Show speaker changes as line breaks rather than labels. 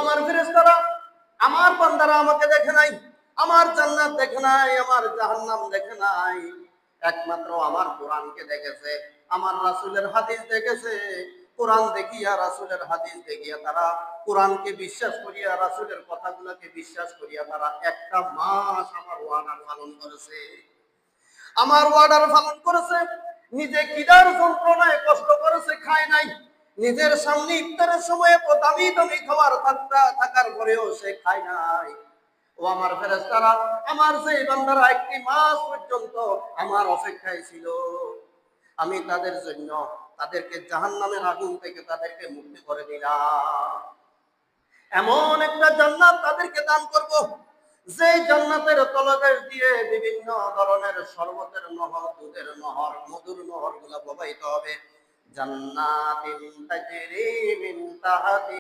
আমার ফেরেশতারা, আমার বান্দারা আমাকে দেখে নাই, আমার জান্নাত দেখে নাই, আমার জাহান্নাম দেখে নাই, একমাত্র আমার কোরআনকে দেখেছে, আমার রাসূলের হাদিস দেখেছে। কোরআন দেখিয়া, রাসূলের হাদিস দেখিয়া তারা কোরআনকে বিশ্বাস করিয়া, রাসূলের কথাগুলোকে বিশ্বাস করিয়া তারা একটা মাস আমার ওয়াদা পালন করেছে। আমার ওয়ার্ডার পালন করেছে। নিজে কিদার যন্ত্রণায় কষ্ট করেছে, খায় নাই। নিজের সামনে ইফতারের সময় দামি দামি খাবার থাকার পরেও সে খায় নাই। ও আমার ফেরেশতারা, আমার যে বান্দারা একটি মাস পর্যন্ত আমার অপেক্ষায় ছিল, আমি তাদের জন্য তাদেরকে জাহান্নামের আগুন থেকে তাদেরকে মুক্তি করে দিলাম। এমন একটা জান্নাত তাদেরকে দান করব, যে জান্নাতের তলদেশ দিয়ে বিভিন্ন ধরনের শরবতের নহর, দুধের নহর, মধুর নহর গুলা প্রবাহিত হবে। জান্নাতিন তাজরি মিন তাহতি